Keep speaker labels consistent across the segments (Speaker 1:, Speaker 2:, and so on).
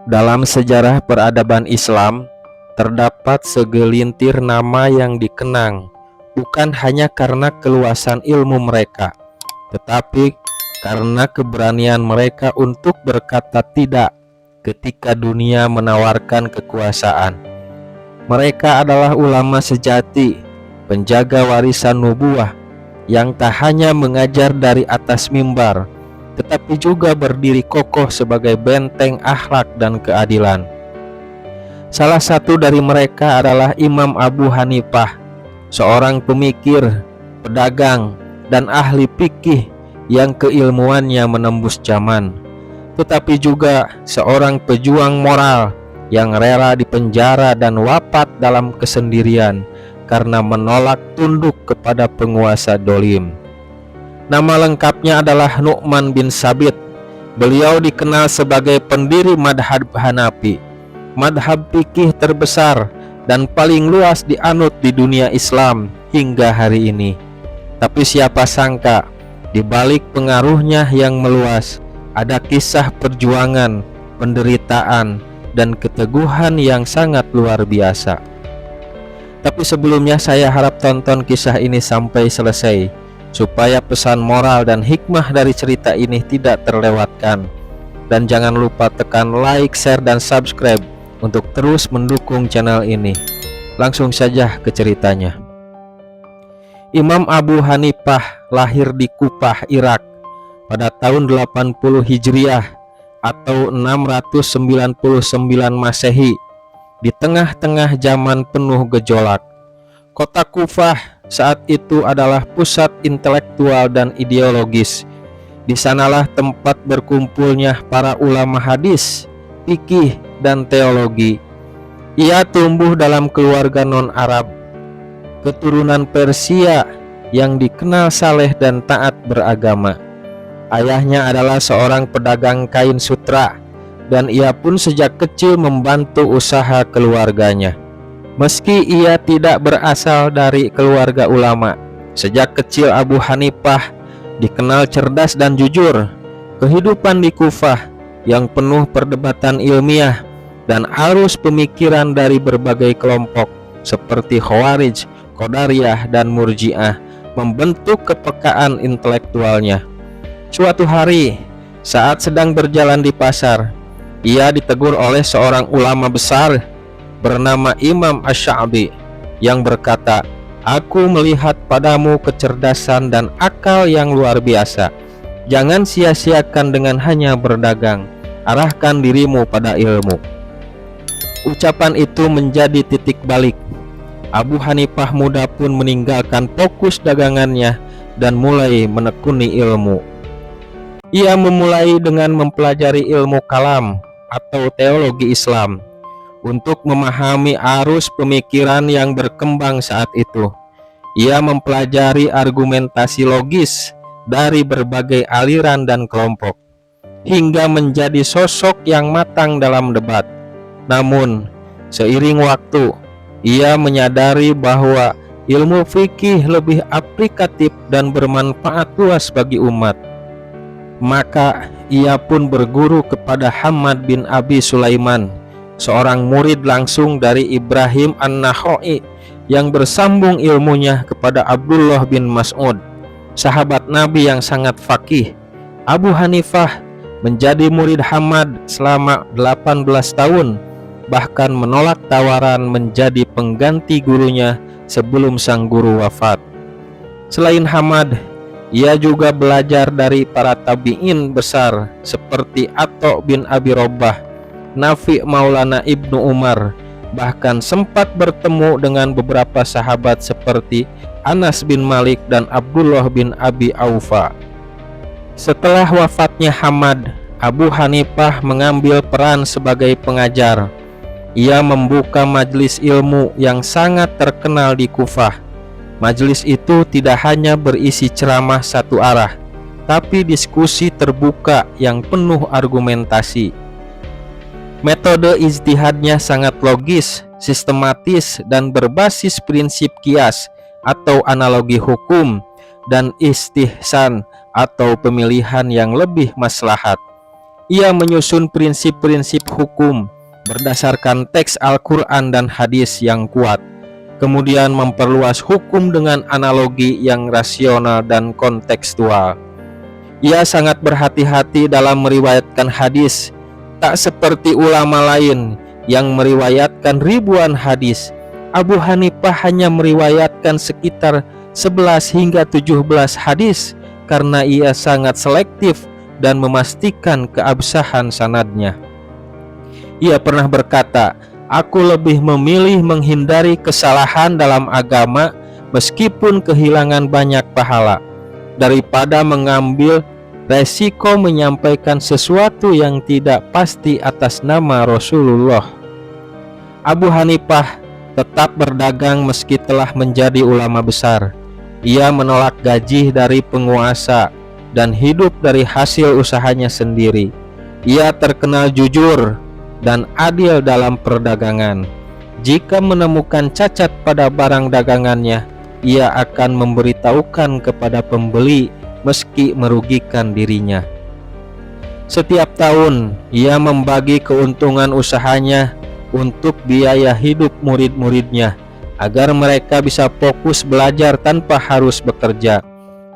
Speaker 1: Dalam sejarah peradaban Islam, terdapat segelintir nama yang dikenang bukan hanya karena keluasan ilmu mereka, tetapi karena keberanian mereka untuk berkata tidak ketika dunia menawarkan kekuasaan. Mereka adalah ulama sejati, penjaga warisan nubuah yang tak hanya mengajar dari atas mimbar, tetapi juga berdiri kokoh sebagai benteng akhlak dan keadilan. Salah satu dari mereka adalah Imam Abu Hanifah, seorang pemikir, pedagang, dan ahli fikih yang keilmuannya menembus zaman, tetapi juga seorang pejuang moral yang rela dipenjara dan wafat dalam kesendirian karena menolak tunduk kepada penguasa dolim. Nama lengkapnya adalah Nu'man bin Sabit. Beliau dikenal sebagai pendiri madhab Hanafi, madhab fikih terbesar dan paling luas dianut di dunia Islam hingga hari ini. Tapi siapa sangka, di balik pengaruhnya yang meluas, ada kisah perjuangan, penderitaan, dan keteguhan yang sangat luar biasa. Tapi sebelumnya saya harap tonton kisah ini sampai selesai, supaya pesan moral dan hikmah dari cerita ini tidak terlewatkan. Dan jangan lupa tekan like, share, dan subscribe untuk terus mendukung channel ini. Langsung saja ke ceritanya. Imam Abu Hanifah lahir di Kufah, Irak pada tahun 80 Hijriah atau 699 Masehi, di tengah-tengah zaman penuh gejolak. Kota Kufah saat itu adalah pusat intelektual dan ideologis. Di sanalah tempat berkumpulnya para ulama hadis, fikih, dan teologi. Ia tumbuh dalam keluarga non-Arab, keturunan Persia yang dikenal saleh dan taat beragama. Ayahnya adalah seorang pedagang kain sutra, dan ia pun sejak kecil membantu usaha keluarganya. Meski ia tidak berasal dari keluarga ulama, sejak kecil Abu Hanifah dikenal cerdas dan jujur. Kehidupan di Kufah yang penuh perdebatan ilmiah dan arus pemikiran dari berbagai kelompok seperti Khawarij, Qadariyah, dan Murji'ah membentuk kepekaan intelektualnya. Suatu hari, saat sedang berjalan di pasar, ia ditegur oleh seorang ulama besar bernama Imam Ash-Sha'bi yang berkata, "Aku melihat padamu kecerdasan dan akal yang luar biasa. Jangan sia-siakan dengan hanya berdagang. Arahkan dirimu pada ilmu." Ucapan itu menjadi titik balik. Abu Hanifah muda pun meninggalkan fokus dagangannya dan mulai menekuni ilmu. Ia memulai dengan mempelajari ilmu kalam atau teologi Islam untuk memahami arus pemikiran yang berkembang saat itu. Ia mempelajari argumentasi logis dari berbagai aliran dan kelompok, hingga menjadi sosok yang matang dalam debat. Namun, seiring waktu, ia menyadari bahwa ilmu fikih lebih aplikatif dan bermanfaat luas bagi umat. Maka, ia pun berguru kepada Hamad bin Abi Sulaiman, seorang murid langsung dari Ibrahim An-Nakhai yang bersambung ilmunya kepada Abdullah bin Mas'ud, sahabat Nabi yang sangat faqih. Abu Hanifah menjadi murid Hamad selama 18 tahun, bahkan menolak tawaran menjadi pengganti gurunya sebelum sang guru wafat. Selain Hamad, ia juga belajar dari para tabi'in besar seperti Atha bin Abi Robah, Nafi Maulana Ibnu Umar, bahkan sempat bertemu dengan beberapa sahabat seperti Anas bin Malik dan Abdullah bin Abi Aufa. Setelah wafatnya Hamad, Abu Hanifah mengambil peran sebagai pengajar. Ia membuka majelis ilmu yang sangat terkenal di Kufah. Majelis itu tidak hanya berisi ceramah satu arah, tapi diskusi terbuka yang penuh argumentasi. Metode ijtihadnya sangat logis, sistematis, dan berbasis prinsip qiyas atau analogi hukum, dan istihsan atau pemilihan yang lebih maslahat. Ia menyusun prinsip-prinsip hukum berdasarkan teks Al-Quran dan hadis yang kuat, kemudian memperluas hukum dengan analogi yang rasional dan kontekstual. Ia sangat berhati-hati dalam meriwayatkan hadis, tak seperti ulama lain yang meriwayatkan ribuan hadis. Abu Hanifah hanya meriwayatkan sekitar 11 hingga 17 hadis karena ia sangat selektif dan memastikan keabsahan sanadnya. Ia pernah berkata, "Aku lebih memilih menghindari kesalahan dalam agama meskipun kehilangan banyak pahala, daripada mengambil resiko menyampaikan sesuatu yang tidak pasti atas nama Rasulullah." Abu Hanifah tetap berdagang meski telah menjadi ulama besar. Ia menolak gaji dari penguasa dan hidup dari hasil usahanya sendiri. Ia terkenal jujur dan adil dalam perdagangan. Jika menemukan cacat pada barang dagangannya, ia akan memberitahukan kepada pembeli meski merugikan dirinya. Setiap tahun, ia membagi keuntungan usahanya untuk biaya hidup murid-muridnya agar mereka bisa fokus belajar tanpa harus bekerja.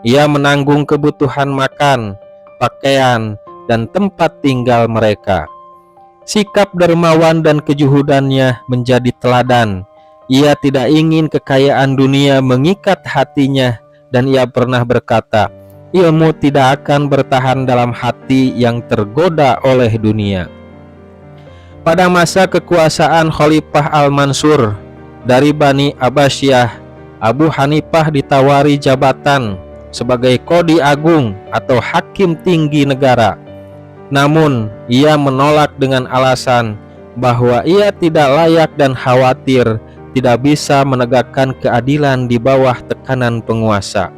Speaker 1: Ia menanggung kebutuhan makan, pakaian, dan tempat tinggal mereka. Sikap dermawan dan kejuhudannya menjadi teladan. Ia tidak ingin kekayaan dunia mengikat hatinya, dan ia pernah berkata, "Ilmu tidak akan bertahan dalam hati yang tergoda oleh dunia." Pada masa kekuasaan Khalifah Al-Mansur dari Bani Abbasiyah, Abu Hanifah ditawari jabatan sebagai Qadhi Agung atau Hakim Tinggi Negara. Namun, ia menolak dengan alasan bahwa ia tidak layak dan khawatir tidak bisa menegakkan keadilan di bawah tekanan penguasa.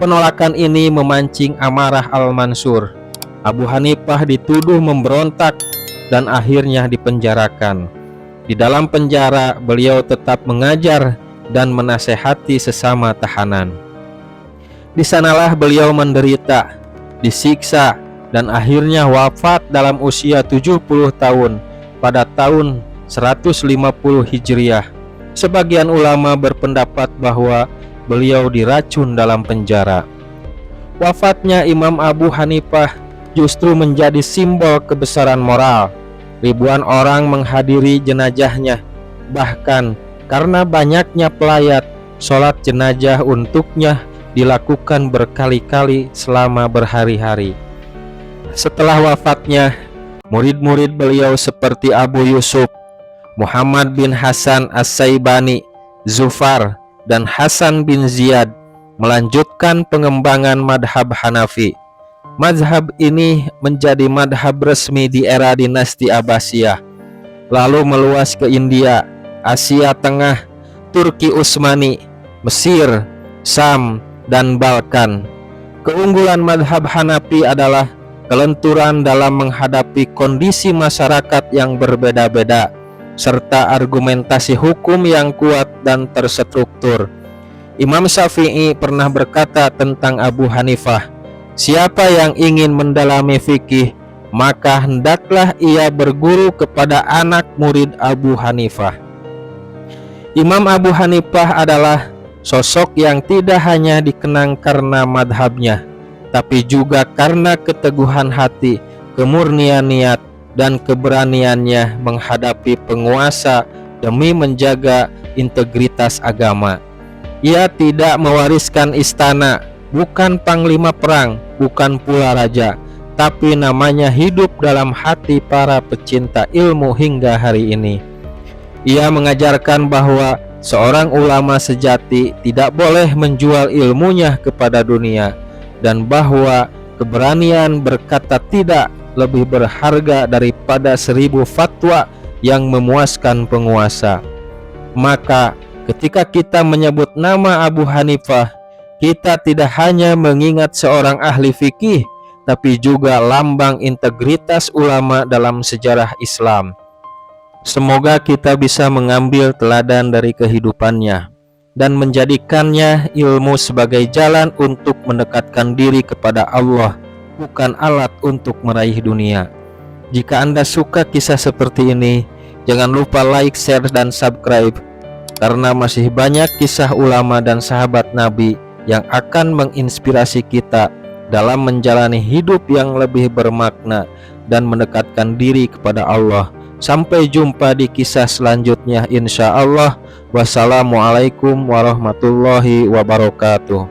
Speaker 1: Penolakan ini memancing amarah Al-Mansur. Abu Hanifah dituduh memberontak dan akhirnya dipenjarakan. Di dalam penjara, beliau tetap mengajar dan menasehati sesama tahanan. Di sanalah beliau menderita, disiksa, dan akhirnya wafat dalam usia 70 tahun pada tahun 150 Hijriah. Sebagian ulama berpendapat bahwa beliau diracun dalam penjara. Wafatnya Imam Abu Hanifah justru menjadi simbol kebesaran moral. Ribuan orang menghadiri jenazahnya. Bahkan karena banyaknya pelayat, sholat jenazah untuknya dilakukan berkali-kali selama berhari-hari. Setelah wafatnya, murid-murid beliau seperti Abu Yusuf, Muhammad bin Hasan As-Saibani, Zufar, dan Hasan bin Ziyad melanjutkan pengembangan madhab Hanafi. Mazhab ini menjadi madhab resmi di era dinasti Abbasiyah, lalu meluas ke India, Asia Tengah, Turki Utsmani, Mesir, Sam, dan Balkan. Keunggulan madhab Hanafi adalah kelenturan dalam menghadapi kondisi masyarakat yang berbeda-beda, serta argumentasi hukum yang kuat dan terstruktur. Imam Syafi'i pernah berkata tentang Abu Hanifah, "Siapa yang ingin mendalami fikih, maka hendaklah ia berguru kepada anak murid Abu Hanifah." Imam Abu Hanifah adalah sosok yang tidak hanya dikenang karena madhabnya, tapi juga karena keteguhan hati, kemurnian niat, dan keberaniannya menghadapi penguasa demi menjaga integritas agama. Ia tidak mewariskan istana, bukan panglima perang, bukan pula raja, tapi namanya hidup dalam hati para pecinta ilmu hingga hari ini. Ia mengajarkan bahwa seorang ulama sejati tidak boleh menjual ilmunya kepada dunia, dan bahwa keberanian berkata tidak lebih berharga daripada 1000 fatwa yang memuaskan penguasa. Maka ketika kita menyebut nama Abu Hanifah, kita tidak hanya mengingat seorang ahli fikih, tapi juga lambang integritas ulama dalam sejarah Islam. Semoga kita bisa mengambil teladan dari kehidupannya dan menjadikannya ilmu sebagai jalan untuk mendekatkan diri kepada Allah bukan alat untuk meraih dunia. Jika Anda suka kisah seperti ini, jangan lupa like, share, dan subscribe, karena masih banyak kisah ulama dan sahabat Nabi yang akan menginspirasi kita dalam menjalani hidup yang lebih bermakna dan mendekatkan diri kepada Allah. Sampai jumpa di kisah selanjutnya insya Allah. Wassalamualaikum warahmatullahi wabarakatuh.